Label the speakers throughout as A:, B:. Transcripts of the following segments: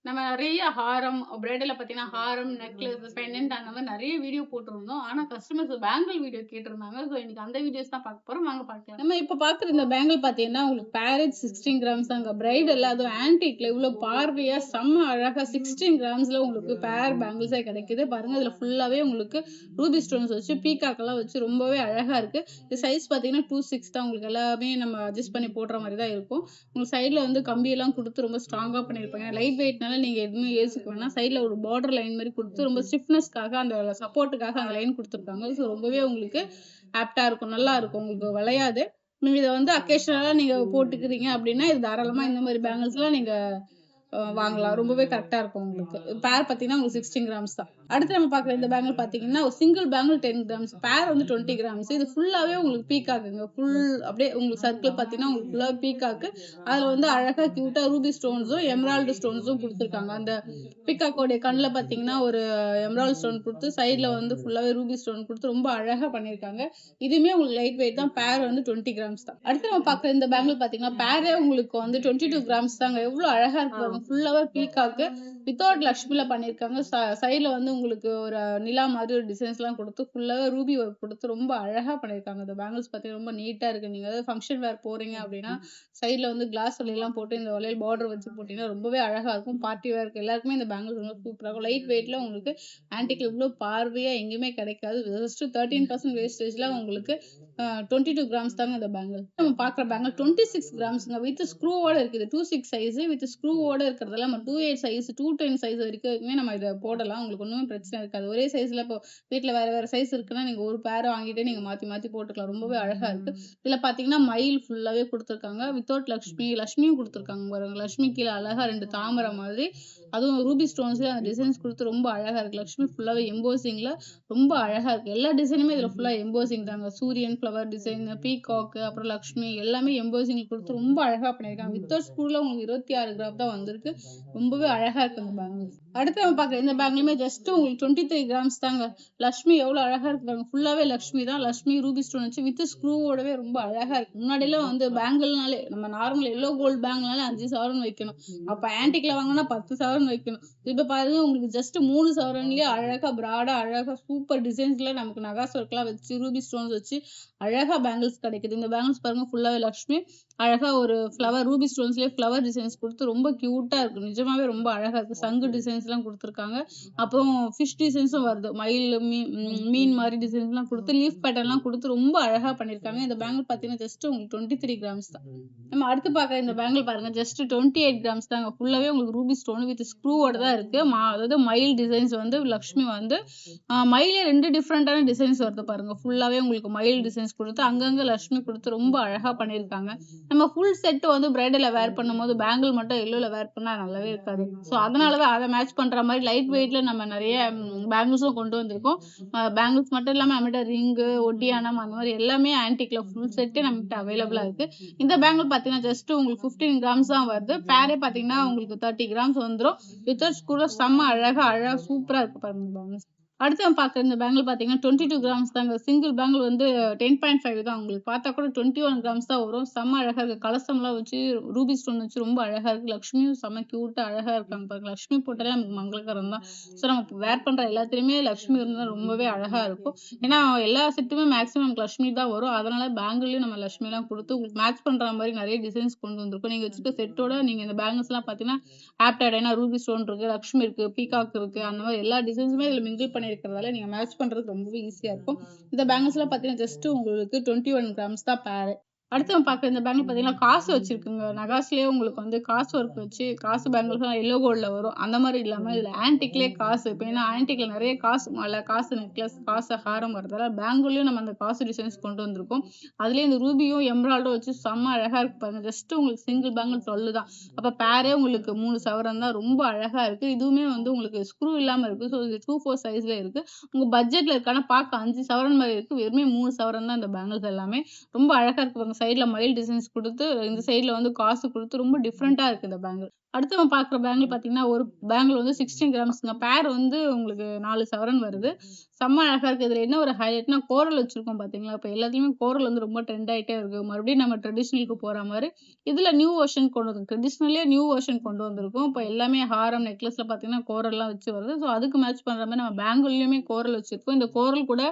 A: நம்ம நெறைய ஹாரம், பிரைடல்ல பார்த்தீங்கன்னா, ஹாரம், நெக்லஸ், பெண்டன்ட் அந்த மாரி நெறைய வீடியோ போட்டிருந்தோம். ஆனா கஸ்டமர்ஸ் பேங்கிள் வீடியோ கேட்டிருந்தாங்க. ஸோ இன்னைக்கு அந்த வீடியோஸ் தான் பார்க்க போறோம். வாங்க பார்க்கலாம். நம்ம இப்ப பார்க்குற இந்த பேங்கிள் பார்த்தீங்கன்னா, உங்களுக்கு கேரட் 16 கிராம்ஸ் தாங்க. பிரைடல்ல அதுவும் ஆன்டிக்ல இவ்ளோ பார்வையா செம்ம அழகா 16 கிராம்ஸ்ல உங்களுக்கு பேர் பேங்கிள்ஸே கிடைக்குது. பாருங்க இதுல ஃபுல்லாவே உங்களுக்கு ரூபி ஸ்டோன்ஸ் வச்சு பீகாக்லாம் வச்சு ரொம்பவே அழகா இருக்கு. இது சைஸ் பார்த்தீங்கன்னா 2/6 தான். உங்களுக்கு எல்லாமே நம்ம அட்ஜஸ்ட் பண்ணி போடுற மாரி தான் இருக்கும். உங்களுக்கு சைடுல வந்து கம்பியெல்லாம் குடுத்து ரொம்ப ஸ்ட்ராங்கா பண்ணியிருப்பாங்க. லைட் வெயிட்னால நீங்க எதுவுமே யோசிக்க வேணாம். சைடுல ஒரு பார்டர் லைன் மாரி குடுத்து ரொம்ப ஸ்டிஃப்னஸ்க்காக அந்த சப்போர்ட்டுக்காக அந்த லைன் குடுத்துருக்காங்க. ஸோ ரொம்பவே உங்களுக்கு ஆப்ட்டா இருக்கும். நல்லா இருக்கும். உங்களுக்கு வளையாது. நீங்க இத வந்து அக்கேஷனலா நீங்க போட்டுக்கிறீங்க அப்டின்னா, இது தாராளமா இந்த மாரி பேங்கிள்ஸ்லாம் நீங்க வாங்கலாம். ரொம்பவே கரெக்ட்டா இருக்கும் உங்களுக்கு. பேர் பார்த்தீங்கன்னா, உங்களுக்கு 16 கிராம்ஸ் தான். அடுத்து நம்ம பார்க்குற இந்த பேங்கிள் பார்த்தீங்கன்னா, ஒரு சிங்கிள் பேங்கிள் 10 கிராம்ஸ். பேர் வந்து 20 கிராம்ஸ். இது ஃபுல்லாவே உங்களுக்கு பீகாக்குங்க. அப்படியே உங்களுக்கு சர்க்கிள் பார்த்தீங்கன்னா, உங்களுக்கு ஃபுல்லாவே பீகாக்கு. அதுல வந்து அழகா கியூட்டா ரூபி ஸ்டோன்ஸும், எமரால்டு ஸ்டோன்ஸும் குடுத்துருக்காங்க. அந்த பீகாக்கோடைய கண்ல பார்த்தீங்கன்னா, ஒரு எமரால்டு ஸ்டோன் குடுத்து, சைடுல வந்து ஃபுல்லாவே ரூபி ஸ்டோன் குடுத்து ரொம்ப அழகா பண்ணியிருக்காங்க. இதுவுமே உங்களுக்கு லைட் வெயிட் தான். பேர் வந்து 20 கிராம்ஸ் தான். அடுத்து நம்ம பார்க்குற இந்த பேங்கிள் பார்த்தீங்கன்னா, பேரே உங்களுக்கு வந்து 22 கிராம்ஸ் தாங்க. எவ்ளோ அழகா இருக்கு பாருங்க. ஃபுல்லாவே பீகாக்கு வித்தவுட் லக்ஷ்மில பண்ணியிருக்காங்க. சைடுல வந்து உங்களுக்கு ஒரு நிலா மாதிரி ஒரு டிசைன்ஸ்லாம் குடுத்து, ஃபுல்லாவே ரூபி ஒர்க் குடுத்து ரொம்ப அழகா பண்ணியிருக்காங்க. இந்த பேங்கிள்ஸ் பார்த்தீங்கன்னா, ரொம்ப நீட்டா இருக்கு. நீங்க ஏதாவது ஃபங்ஷன் வேர் போறீங்க அப்டின்னா, சைடுல வந்து கிளாஸ் வளையல்லாம் போட்டு இந்த வளையல் பார்டர் வச்சு போட்டீங்கன்னா, ரொம்பவே அழகா இருக்கும். பார்ட்டி வேர்க்கு எல்லாருக்குமே இந்த பேங்கிள்ஸ் ரொம்ப சூப்பரா இருக்கும். லைட் வெயிட்ல உங்களுக்கு ஆன்டிக்ல இவ்ளோ பார்வையா எங்கேயுமே கிடைக்காது. ஜஸ்ட் 13% வேஸ்டேஜ்ல உங்களுக்கு 22 கிராம்ஸ் தாங்க இந்த பேங்கிள். நம்ம பார்க்குற பேங்கிள் 26 கிராம்ஸ்ங்க. வித் ஸ்க்ரூவோட இருக்குது. 26 சைஸ் வித் ஸ்க்ரூவோட இருக்கிறதெல்லாம் நம்ம 28 சைஸ், 210 சைஸ் வரைக்குமே நம்ம இத போடலாம். உங்களுக்கு ஒண்ணுமே பிரச்சனை இருக்காது. ஒரே சைஸ்ல இப்போ வீட்ல வேற வேற சைஸ் இருக்குன்னா, நீங்க ஒரு பேர் வாங்கிட்டு நீங்க மாத்தி மாத்தி போட்டுக்கலாம். ரொம்பவே அழகா இருக்கு. இதுல பார்த்தீங்கன்னா, மயில் ஃபுல்லாவே குடுத்துருக்காங்க. வித்தவுட் லக்ஷ்மி, லக்ஷ்மியும் குடுத்துருக்காங்க பாருங்க. லக்ஷ்மி கீழ அழகா 2 தாமரை மாதிரி. அதுவும் ரூபி ஸ்டோன்ஸ்ல அந்த டிசைன்ஸ் குடுத்து ரொம்ப அழகா இருக்கு. லக்ஷ்மி ஃபுல்லாவே எம்போசிங்ல ரொம்ப அழகா இருக்கு. எல்லா டிசைனுமே இதுல ஃபுல்லா எம்போசிங் தாங்க. சூரியன் ஃப்ளவர் டிசைன், பீகாக், அப்புறம் லக்ஷ்மி எல்லாமே எம்போசிங் குடுத்து ரொம்ப அழகா பண்ணியிருக்காங்க. வித்தவுட் ஸ்க்ரூல உங்களுக்கு 26 கிராம் தான் வந்திருக்கு. ரொம்பவே அழகா இருக்கு இந்த பேங்கிள்ஸ். அடுத்து நம்ம பார்க்குற இந்த பேங்கிளுமே ஜஸ்ட் உங்களுக்கு 23 கிராம்ஸ் தாங்க. லக்ஷ்மி எவ்வளோ அழகா இருக்கு பாருங்க. ஃபுல்லாவே லக்ஷ்மி தான். லக்ஷ்மி ரூபி ஸ்டோன் வச்சு வித் ஸ்க்ரூவோடவே ரொம்ப அழகா இருக்கு. முன்னாடிலாம் வந்து பேங்கிள்னாலே நம்ம நார்மல் எல்லோ கோல்ட் பேங்கிள்னாலே 5 சவரன் வைக்கணும். அப்ப ஆன்டிக்ல வாங்குனா 10 சவரன் வைக்கணும். இப்ப பாருங்க உங்களுக்கு ஜஸ்ட் 3 சவரன்லயே அழகா பிராடா அழகா சூப்பர் டிசைன்ஸ்ல நமக்கு நகாஸ் ஒர்க்லாம் வச்சு ரூபி ஸ்டோன்ஸ் வச்சு அழகா பேங்கிள்ஸ் கிடைக்குது. இந்த பேங்கிள்ஸ் பாருங்க ஃபுல்லாவே லக்ஷ்மி அழகா ஒரு ஃப்ளவர் ரூபி ஸ்டோன்ஸ்லயே ஃப்ளவர் டிசைன்ஸ் குடுத்து ரொம்ப கியூட்டா இருக்கு. நிஜமாவே ரொம்ப அழகா இருக்கு. சங்கு டிசைன்ஸ்லாம் குடுத்துருக்காங்க. அப்புறம் ஃபிஷ் டிசைன்ஸும் வருது. மயில், மீன் மாரி டிசைன்ஸ்லாம் குடுத்து லீஃப் பேட்டர்ன்லாம் குடுத்து ரொம்ப அழகா பண்ணியிருக்காங்க. இந்த பேங்கிள் பார்த்தீங்கன்னா, ஜஸ்ட் உங்களுக்கு 23 கிராம்ஸ் தான். நம்ம அடுத்து பார்க்குற இந்த பேங்கிள் பாருங்க. ஜஸ்ட் 28 கிராம்ஸ் தாங்க. ஃபுல்லாவே உங்களுக்கு ரூபி ஸ்டோன் வித் ஸ்க்ரூவோட தான் இருக்கு. அதாவது மயில் டிசைன்ஸ் வந்து லக்ஷ்மி வந்து மயிலே 2 டிஃபரெண்டான டிசைன்ஸ் வருது பாருங்க. ஃபுல்லாவே உங்களுக்கு மயில் டிசைன்ஸ் குடுத்து, அங்கங்க லக்ஷ்மி குடுத்து ரொம்ப அழகா பண்ணியிருக்காங்க. நம்ம ஃபுல் செட் வந்து பிரைடல்ல வேர் பண்ணும்போது, பேங்கிள் மட்டும் எல்லோல வேர் பண்ணா நல்லாவே இருக்காது. ஸோ அதனால தான் அத மேட்ச் பண்ற மாரி லைட் வெயிட்ல நம்ம நெறைய பேங்கிள்ஸும் கொண்டு வந்திருக்கோம். பேங்கிள்ஸ் மட்டும் இல்லாம நம்மகிட்ட ரிங்கு, ஒட்டியானம் அந்த மாரி எல்லாமே ஆன்டிக்ல ஃபுல் செட்டே நம்மகிட்ட அவைலபிளா இருக்கு. இந்த பேங்கிள் பார்த்தீங்கன்னா, ஜஸ்ட் உங்களுக்கு 15 கிராம்ஸ் தான் வருது. பேரே பார்த்தீங்கன்னா, உங்களுக்கு 30 கிராம்ஸ் வந்துரும். வித்தவுட் ஸ்க்ரூல செம்ம அழகா சூப்பரா இருக்கு பாருங்க பேங்கிள்ஸ். அடுத்து நம்ம பார்க்குற இந்த பேங்கிள் பார்த்தீங்கன்னா, 22 கிராம்ஸ் தாங்க. சிங்கிள் பேங்கிள் வந்து 10.5 தான். உங்களுக்கு பார்த்தா கூட 21 கிராம்ஸ் தான் வரும். செம்ம அழகா இருக்கு. கலசம்லாம் வச்சு ரூபி ஸ்டோன் வச்சு ரொம்ப அழகா இருக்கு. லக்ஷ்மியும் செம்ம கியூட்டா அழகா இருக்காங்க பாருங்க. லக்ஷ்மி போட்டாலே நமக்கு மங்களகரம் தான். ஸோ நம்ம வேர் பண்ற எல்லாத்துலயுமே லக்ஷ்மி இருந்தா ரொம்பவே அழகா இருக்கும். ஏன்னா எல்லா செட்டுமே மேக்ஸிமம் நமக்கு லக்ஷ்மி தான் வரும். அதனால பேங்கிள்லயும் நம்ம லக்ஷ்மிலாம் குடுத்து உங்களுக்கு மேட்ச் பண்ற மாரி நெறைய டிசைன்ஸ் கொண்டு வந்திருக்கோம். நீங்க வச்சுக்க செட்டோட நீங்க இந்த பேங்கிள்ஸ்லாம் பார்த்தீங்கன்னா, ஆப்டட் ஏன்னா ரூபி ஸ்டோன் இருக்கு, லக்ஷ்மி இருக்கு, பீகாக் இருக்கு. அந்த மாரி எல்லா டிசைன்ஸுமே இதுல மிங்கிள் பண்ணியிருக்கிறதால நீங்க மேட்ச் பண்றதுக்கு ரொம்பவே ஈஸியா இருக்கும். இந்த பேங்கிள்ஸ்லாம் பார்த்தீங்கன்னா, ஜஸ்ட் உங்களுக்கு 21 கிராம்ஸ் தான் பேர். அடுத்து நம்ம பார்க்குற இந்த பேங்கிள் பார்த்தீங்கன்னா, காசு வச்சிருக்குங்க. நகாஸ்லயே உங்களுக்கு வந்து காசு ஒர்க் வச்சு, காசு பேங்கிள்ஸ்லாம் எல்லோ கோல்ட்ல வரும். அந்த மாரி இல்லாம இதுல ஆன்டிக்லயே காசு. இப்ப ஏன்னா ஆன்டிக்ல நெறைய காசு மாலை, காசு நெக்லஸ், காசு ஹாரம் வரதால பேங்கிள்லயும் நம்ம அந்த காசு டிசைன்ஸ் கொண்டு வந்திருக்கோம். அதுலயும் இந்த ரூபியும், எமரால்டும் வச்சு செம்ம அழகா இருக்கு பாருங்க. ஜஸ்ட் உங்களுக்கு சிங்கிள் பேங்கிள் 12 தான். அப்ப பேரே உங்களுக்கு 3 சவரன் தான். ரொம்ப அழகா இருக்கு. இதுவுமே வந்து உங்களுக்கு ஸ்க்ரூ இல்லாம இருக்கு. ஸோ இது 2/4 சைஸ்ல இருக்கு. உங்க பட்ஜெட்ல இருக்கு. ஆனா பார்க்க 5 சவரன் மாரி இருக்கு. வெறுமே 3 சவரன் தான் இந்த பேங்கிள்ஸ் எல்லாமே. ரொம்ப அழகா இருக்கு பாருங்க. சைடுல மயில் டிசைன்ஸ் குடுத்து, இந்த சைடுல வந்து காசு குடுத்து ரொம்ப டிஃபரெண்ட்டா இருக்கு இந்த பேங்கிள். அடுத்து நம்ம பார்க்குற பேங்கிள் பார்த்தீங்கன்னா, ஒரு பேங்கிள் வந்து 16 கிராம்ஸ்ங்க. பேர் வந்து உங்களுக்கு 4 சவரன் வருது. செம்ம அழகா இருக்கு. இதுல என்ன ஒரு ஹைலைட்னா கோரல் வச்சிருக்கோம் பார்த்தீங்களா? இப்ப எல்லாத்துலயுமே கோரல் வந்து ரொம்ப ட்ரெண்ட் ஆயிட்டே இருக்கு. மறுபடியும் நம்ம ட்ரெடிஷனலுக்கு போற மாரி, இதுல நியூ வெர்ஷன் கொண்டு வந்து ட்ரெடிஷனல்லயே நியூ வெர்ஷன் கொண்டு வந்திருக்கோம். இப்ப எல்லாமே ஹாரம், நெக்லஸ்ல பார்த்தீங்கன்னா, கோரல்லாம் வச்சு வருது. ஸோ அதுக்கு மேட்ச் பண்ற மாரி நம்ம பேங்கிள்லயுமே கோரல் வச்சிருக்கோம். இந்த கோரல் கூட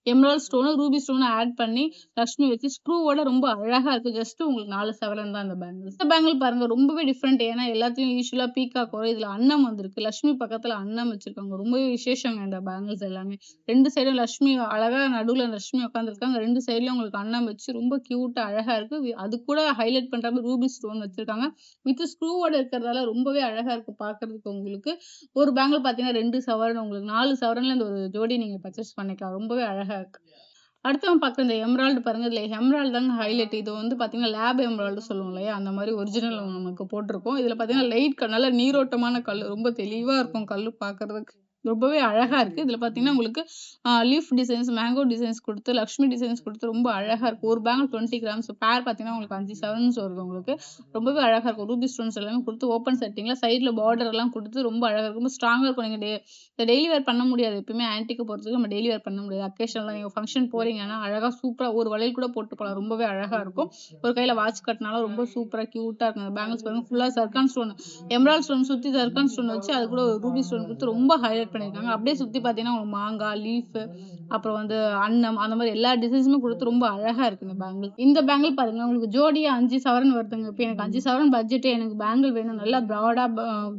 A: எமரால்ட் ஸ்டோனு, ரூபி ஸ்டோனும் ஆட் பண்ணி லக்ஷ்மி வச்சு ஸ்க்ரூவோட ரொம்ப அழகா இருக்கு. ஜஸ்ட் உங்களுக்கு 4 சவரன் தான் இந்த பேங்கிள்ஸ். இந்த பேங்கிள் பாருங்க ரொம்பவே டிஃபரெண்ட். ஏன்னா எல்லாத்துலயும் யூசுவலா பீகாக் வரும். இதுல அன்னம் வந்திருக்கு. லக்ஷ்மி பக்கத்துல அன்னம் வச்சிருக்காங்க. ரொம்பவே விசேஷங்க இந்த பேங்கிள்ஸ் எல்லாமே. 2 சைடும் லக்ஷ்மி அழகா நடுவுல லக்ஷ்மி உட்காந்துருக்காங்க. 2 சைடுலயும் உங்களுக்கு அன்னம் வச்சு ரொம்ப கியூட்டா அழகா இருக்கு. அது கூட ஹைலைட் பண்ற மாரி ரூபி ஸ்டோன் வச்சிருக்காங்க. வித் ஸ்க்ரூவோட இருக்கிறதால ரொம்பவே அழகா இருக்கு பார்க்கறதுக்கு உங்களுக்கு. ஒரு பேங்கிள் பார்த்தீங்கன்னா 2 சவரன் உங்களுக்கு 4 சவரன்ல இந்த ஒரு ஜோடி நீங்க பர்ச்சேஸ் பண்ணிக்கலாம். ரொம்பவே அழகா இருக்கு. அடுத்து நம்ம பார்க்குற இந்த எமரால்டு பாருங்க. இதுல எமரால்டு தாங்க ஹைலைட். இது வந்து பார்த்தீங்கன்னா, லேப் எமரால்டு சொல்லுவோம் இல்லையா? அந்த மாரி ஒரிஜினல் நமக்கு போட்டிருக்கோம். இதுல பார்த்தீங்கன்னா, லைட் நல்ல நீரோட்டமான கல்லு. ரொம்ப தெளிவா இருக்கும் கல்லு பார்க்கறதுக்கு. ரொம்பவே அழகா இருக்கு. இதுல பார்த்தீங்கன்னா, உங்களுக்கு லீஃப் டிசைன்ஸ், மேங்கோ டிசைன்ஸ் குடுத்து, லக்ஷ்மி டிசைன்ஸ் குடுத்து ரொம்ப அழகா இருக்கு. ஒரு பேங்கிள் 20 கிராம்ஸ். பேர் பார்த்தீங்கன்னா, உங்களுக்கு 5 சவரன்ஸ் வருது உங்களுக்கு. ரொம்பவே அழகா இருக்கும். ரூபி ஸ்டோன்ஸ் எல்லாமே குடுத்து ஓப்பன் செட்டிங்ல சைடுல பார்டர் எல்லாம் குடுத்து ரொம்ப அழகா இருக்கும். ரொம்ப ஸ்ட்ராங்கா இருக்கும். நீங்க இத டெய்லி வேர் பண்ண முடியாது. எப்பயுமே ஆன்டிக்க பொறுத்தவரைக்கும் நம்ம டெய்லி வேர் பண்ண முடியாது. அக்கேஷனலா நீங்க ஃபங்ஷன் போறீங்கன்னா, அழகா சூப்பரா ஒரு வளையல் கூட போட்டு போலாம். ரொம்பவே அழகா இருக்கும். ஒரு கையில வாட்ச் கட்டினாலும் ரொம்ப சூப்பரா கியூட்டா இருக்கும். அந்த பேங்கிள்ஸ் பாருங்க ஃபுல்லா சர்க்கான் ஸ்டோன். எமரால்ட் ஸ்டோன் சுத்தி சர்க்கான் ஸ்டோன் வச்சு அது கூட ஒரு ரூபி ஸ்டோன் குடுத்து ரொம்ப ஹைலைட் பண்ணியிருக்காங்க. அப்படியே சுத்தி பார்த்தீங்கன்னா, உங்களுக்கு மாங்காய், லீஃப் அப்புறம் வந்து அன்னம் அந்த மாரி எல்லா டிசைன்ஸுமே குடுத்து ரொம்ப அழகா இருக்கு இந்த பேங்கிள். இந்த பேங்கிள் பாருங்க உங்களுக்கு ஜோடியா 5 சவரன் வருதுங்க. இப்ப எனக்கு 5 சவரன் பட்ஜெட்டே எனக்கு பேங்கிள் வேணும். நல்லா ப்ராடா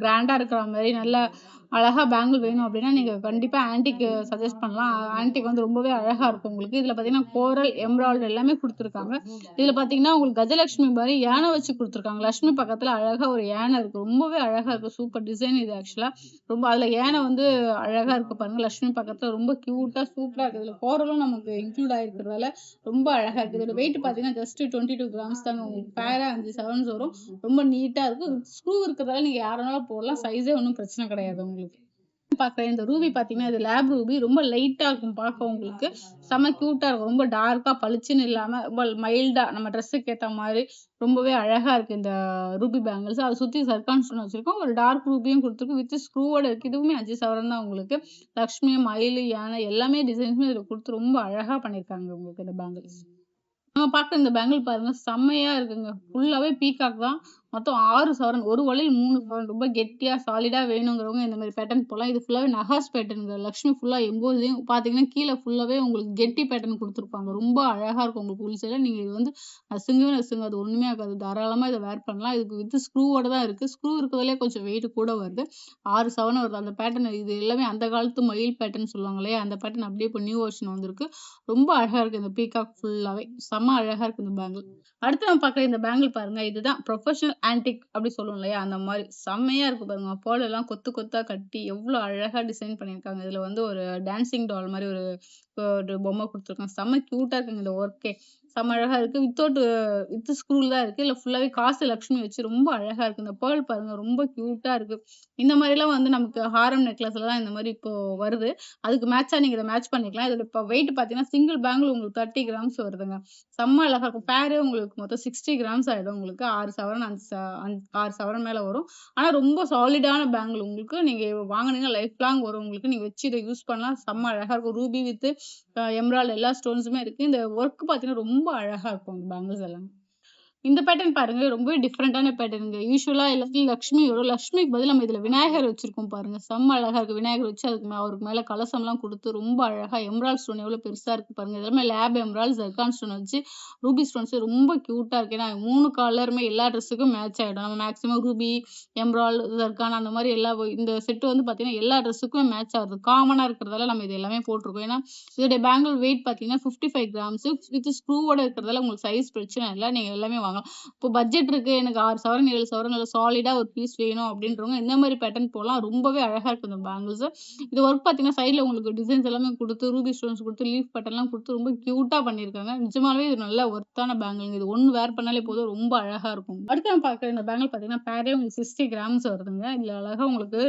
A: கிராண்டா இருக்கிற மாரி நல்லா அழகா பேங்கிள் வேணும் அப்படின்னா, நீங்க கண்டிப்பா ஆன்டிக் சஜெஸ்ட் பண்ணலாம். ஆன்டிக் வந்து ரொம்பவே அழகா இருக்கும் உங்களுக்கு. இதுல பார்த்தீங்கன்னா, கோரல், எமரால்டு எல்லாமே குடுத்துருக்காங்க. இதுல பார்த்தீங்கன்னா, உங்களுக்கு கஜலட்சுமி மாரி யானை வச்சு குடுத்துருக்காங்க. லட்சுமி பக்கத்துல அழகா ஒரு யானை இருக்கு. ரொம்பவே அழகா இருக்கு. சூப்பர் டிசைன் இது ஆக்சுவலா. ரொம்ப அதுல யானை வந்து அழகா இருக்கு பாருங்க. லட்சுமி பக்கத்துல ரொம்ப கியூட்டா, சூப்பரா இருக்கு. இதுல கோரலும் நமக்கு இன்க்ளூட் ஆயிருக்கிறதால ரொம்ப அழகா இருக்கு. இதோட வெயிட் பார்த்தீங்கன்னா, ஜஸ்ட் 22 கிராம்ஸ் தாங்க. உங்களுக்கு பேரா 5 சவரன்ஸ் வரும். ரொம்ப நீட்டா இருக்கு. ஸ்க்ரூ இருக்கிறதால நீங்க யார் வேணாலும் போடலாம். சைஸே ஒண்ணும் பிரச்சனை கிடையாது உங்களுக்கு. பார்க்குறேன். இந்த ரூபி பார்த்தீங்கன்னா, இது லேப் ரூபி. ரொம்ப லைட்டா இருக்கும் பார்க்க உங்களுக்கு. செம்ம கியூட்டா இருக்கும். ரொம்ப டார்க்கா பளிச்சுன்னு இல்லாம, ரொம்ப மைல்டா நம்ம ட்ரெஸ்ஸுக்கு ஏத்த மாரி ரொம்பவே அழகா இருக்கு இந்த ரூபி பேங்கிள்ஸ். அத சுத்தி சர்க்கான் ஸ்டோன் வச்சிருக்கோம். ஒரு டார்க் ரூபியும் குடுத்துருக்கு. வித் ஸ்க்ரூவோட இருக்கு. இதுவுமே 5 சவரன் தான் உங்களுக்கு. லக்ஷ்மி, மயிலு, யானை எல்லாமே டிசைன்ஸுமே இதுல குடுத்து ரொம்ப அழகா பண்ணியிருக்காங்க உங்களுக்கு இந்த பேங்கிள்ஸ். நம்ம பார்க்குற இந்த பேங்கிள் பாருங்க செம்மையா இருக்குங்க. ஃபுல்லாவே பீகாக் தான். மொத்தம் 6 சவரன். ஒரு வளையல் 3 சவரன். ரொம்ப கெட்டியா, சாலிடா வேணுங்கிறவங்க இந்த மாரி பேட்டர்ன் போடலாம். இது ஃபுல்லாவே நகாஸ் பேட்டர்ன்ங்க. லக்ஷ்மி ஃபுல்லா எம்போஸிங் பார்த்தீங்கன்னா, கீழ ஃபுல்லாவே உங்களுக்கு கெட்டி பேட்டர்ன் குடுத்துருப்பாங்க. ரொம்ப அழகா இருக்கும் உங்களுக்கு உள் சைடுல. நீங்க இது வந்து நசுங்கவே நசுங்காது. ஒண்ணுமே ஆகாது. தாராளமா இத வேர் பண்ணலாம். இதுக்கு வித் ஸ்க்ரூவோட தான் இருக்கு. ஸ்க்ரூ இருக்கிறதுலயே கொஞ்சம் வெயிட் கூட வருது. 6 சவரன் வருது. அந்த பேட்டர்ன் இது எல்லாமே அந்த காலத்து மயில் பேட்டர்ன் சொல்லுவாங்க இல்லையா? அந்த பேட்டர்ன் அப்படியே இப்போ நியூ வெர்ஷன் வந்திருக்கு. ரொம்ப அழகா இருக்கு இந்த பீகாக் ஃபுல்லாவே. செம்ம அழகா இருக்கு இந்த பேங்கிள். அடுத்து நம்ம பார்க்குற இந்த பேங்கிள் பாருங்க. இதுதான் ப்ரொஃபஷனல் ஆன்டிக் அப்படி சொல்லுவோம் இல்லையா? அந்த மாரி செம்மையா இருக்கு பாருங்க. பேர்ல் கொத்து கொத்தா கட்டி எவ்ளோ அழகா டிசைன் பண்ணியிருக்காங்க. இதுல வந்து ஒரு டான்சிங் டால் மாரி ஒரு பொம்மை குடுத்துருக்காங்க. செம்ம கியூட்டா இருக்குங்க இந்த ஒர்க்கே. செம்ம அழகா இருக்கு. வித் ஸ்க்ரூல தான் இருக்கு. இல்ல ஃபுல்லாவே காசு லக்ஷ்மி வச்சு ரொம்ப அழகா இருக்கு. இந்த பேர்ல் பாருங்க ரொம்ப கியூட்டா இருக்கு. இந்த மாரிலாம் வந்து நமக்கு ஹாரம் நெக்லஸ்லலாம் இந்த மாரி இப்போ வருது. அதுக்கு மேட்சா நீங்க இத மேட்ச் பண்ணிக்கலாம். இதோட இப்ப வெயிட் பார்த்தீங்கன்னா, சிங்கிள் பேங்கிள் உங்களுக்கு 30 கிராம்ஸ் வருதுங்க. செம்ம அழகா இருக்கும். பேரே உங்களுக்கு மொத்தம் 60 கிராம்ஸ் ஆயிடும் உங்களுக்கு. 6 சவரன் 6 சவரன் மேல வரும். ஆனா ரொம்ப சாலிடான பேங்கிள் உங்களுக்கு. நீங்க வாங்குனீங்கன்னா லைஃப் லாங் வரும் உங்களுக்கு. நீங்க வச்சு இத யூஸ் பண்ணலாம். செம்ம அழகா இருக்கும். ரூபி வித் எமரால்ட் எல்லா ஸ்டோன்ஸுமே இருக்கு. இந்த ஒர்க் பார்த்தீங்கன்னா, ரொம்ப அழகா இருக்கும் இந்த பேங்கிள்ஸ் எல்லாமே. இந்த பேட்டர்ன் பாருங்க. ரொம்பவே டிஃபரெண்டான பேட்டர்னுங்க. யூசுவலா எல்லாத்துலயும் லக்ஷ்மி வரும். லக்ஷ்மிக்கு பதிலா நம்ம இதுல விநாயகர் வச்சிருக்கோம் பாருங்க. செம்ம அழகா இருக்கு. விநாயகர் வச்சு அவருக்கு மேல கலசம்லாம் குடுத்து ரொம்ப அழகா எமரால்ட் ஸ்டோன் எவ்வளோ பெருசா இருக்கு பாருங்க. எல்லாமே லேப் எமரால்ட், ஜர்கான் ஸ்டோன் வச்சு ரூபி ஸ்டோன்ஸ் ரொம்ப கியூட்டா இருக்கு. ஏன்னா 3 கலருமே எல்லா ட்ரெஸ்ஸுக்கும் மேட்ச் ஆயிடும். நம்ம மேக்ஸிமம் ரூபி, எமரால்ட், ஜர்கான் அந்த மாரி இந்த செட் வந்து பார்த்தீங்கன்னா, எல்லா ட்ரெஸ்ஸுக்குமே மேட்ச் ஆகுது. காமனா இருக்கிறதால நம்ம இது எல்லாமே போட்டுருக்கோம். ஏன்னா, இதோடைய பேங்கிள் வெயிட் பார்த்தீங்கன்னா 55 கிராம்ஸ் வித் ஸ்க்ரூவோட இருக்கிறதால உங்களுக்கு சைஸ் பிரச்சனை இல்ல. நீங்க எல்லாமே வாங்கலாம். இப்போ பட்ஜெட் இருக்கு. எனக்கு 6 சவரன், 7 சவரன் நல்ல சாலிடா ஒரு பீஸ் வேணும் அப்படின்றவங்க இந்த மாரி பேட்டர்ன் போடலாம். ரொம்பவே அழகா இருக்கு இந்த பேங்கிள்ஸ். இது ஒர்க் பார்த்தீங்கன்னா, சைடுல உங்களுக்கு டிசைன்ஸ் எல்லாமே குடுத்து, ரூபி ஸ்டோன்ஸ் குடுத்து, லீஃப் பேட்டர்ன்லாம் குடுத்து ரொம்ப கியூட்டா பண்ணியிருக்காங்க. நிஜமாவே இது நல்ல ஒர்த்தான பேங்கிள்ங்க. இது ஒண்ணு வேர் பண்ணாலே போதும். ரொம்ப அழகா இருக்கும். அடுத்து நம்ம பார்க்குற இந்த பேங்கிள் பார்த்தீங்கன்னா, பேரே உங்களுக்கு 60 கிராம்ஸ் வருதுங்க. இதுல அழகா உங்களுக்கு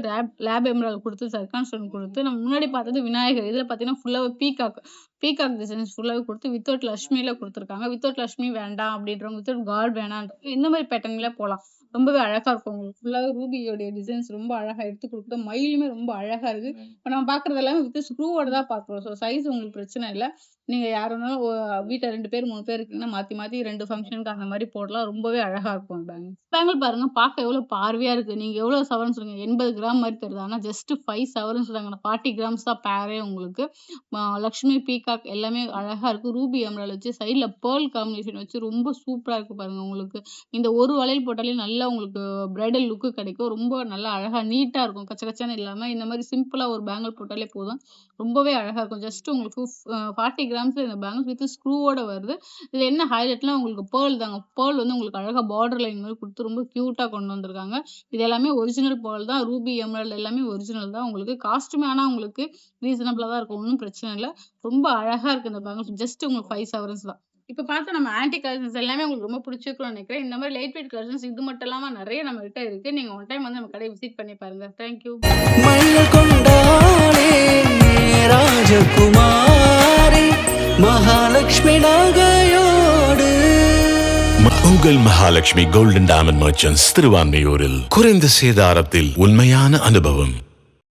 A: லேப் எமரால்ட் குடுத்து, சர்கான் ஸ்டோன் குடுத்து, நம்ம முன்னாடி பார்த்தது விநாயகர். இதுல பார்த்தீங்கன்னா, ஃபுல்லாவே பீகாக். பீகாக் டிசைன்ஸ் ஃபுல்லாவே குடுத்து வித்தவுட் லட்சுமில குடுத்துருக்காங்க. வித்தவுட் லட்சுமி வேண்டாம் அப்படின்றவங்க, வித்தவுட் காட் வேணான்றவங்க இந்த மாரி பேட்டர்ன்ல போலாம். ரொம்பவே அழகா இருக்கும் உங்களுக்கு. ஃபுல்லாவே ரூபியோடைய டிசைன்ஸ் ரொம்ப அழகா எடுத்து குடுத்து, மயிலுமே ரொம்ப அழகா இருக்கு. இப்ப நம்ம பார்க்குறது எல்லாமே வித் ஸ்க்ரூவோட தான் பார்க்குறோம். ஸோ சைஸ் உங்களுக்கு பிரச்சனை இல்ல. நீங்க யார் வேணாலும் வீட்ல 2 பேர் 3 பேர் இருக்கீங்கன்னா, மாத்தி மாத்தி 2 ஃபங்ஷனுக்கு அந்த மாரி போடலாம். ரொம்பவே அழகா இருக்கும் பேங்கிள். பேங்கிள் பாருங்க பார்க்க எவ்வளோ பார்வையா இருக்கு. நீங்க எவ்வளோ சவரன் சொல்லுங்க? 80 கிராம் மாரி தெரியுது. ஆனா ஜஸ்ட் 5 சவரன்ஸ் தாங்க. 40 கிராம்ஸ் தான் பேரே உங்களுக்கு. லக்ஷ்மி, பீகாக் எல்லாமே அழகா இருக்கு. ரூபி எமரால்ட் வச்சு சைட்ல பேர்ல் காம்பினேஷன் வச்சு ரொம்ப சூப்பரா இருக்கு பாருங்க உங்களுக்கு. இந்த ஒரு வளையல் போட்டாலே நல்லா உங்களுக்கு பிரைடல் லுக் கிடைக்கும். ரொம்ப நல்லா அழகா நீட்டா இருக்கும். கச்ச கச்சன்னு இல்லாம இந்த மாரி சிம்பிளா ஒரு பேங்கிள் போட்டாலே போதும். ரொம்பவே அழகா இருக்கும். ஜஸ்ட் உங்களுக்கு 40 கிராம்ஸ்ல இந்த பேங்கிள்ஸ் வித் ஸ்க்ரூவோட வருது. இதுல என்ன ஹைலைட்னா உங்களுக்கு பேர்ல் தாங்க. பேர்ல் வந்து உங்களுக்கு அழகா பார்டர் லைன் மாரி குடுத்து ரொம்ப கியூட்டா கொண்டு வந்திருக்காங்க. இது எல்லாமே ஒரிஜினல் பேர்ல் தான். ரூபி எமரால்ட் எல்லாமே ஒரிஜினல் தான். உங்களுக்கு காஸ்ட்டுமே ஆனா உங்களுக்கு ரீசனபிளா தான் இருக்கும். ஒண்ணும் பிரச்சனை இல்ல. ரொம்ப அழகா இருக்கு இந்த பேங்கிள்ஸ். ஜஸ்ட் உங்களுக்கு 5 சவரன்ஸ் தான். இப்ப பார்த்த நம்ம ஆன்டிக் கலெக்ஷன்ஸ் எல்லாமே உங்களுக்கு ரொம்ப பிடிச்சிருக்கும்னு நினைக்கிறேன். இந்த மாரி லைட் வெயிட் கலெக்ஷன்ஸ் இது மட்டும் இல்லாம நெறைய நம்மகிட்ட இருக்கு. நீங்க ஒன் டைம் வந்து நம்ம கடைய விசிட் பண்ணி பாருங்க. Thank you.
B: மயில் கொண்டாளே ராஜகுமாரி மகாலட்சுமி நகையோடு.
C: உங்கள் மகாலட்சுமி கோல்டன் டைமண்ட் மர்ச்சன்ட்ஸ் திருவான்மையூரில் குறைந்த சேதாரத்தில் உண்மையான அனுபவம்.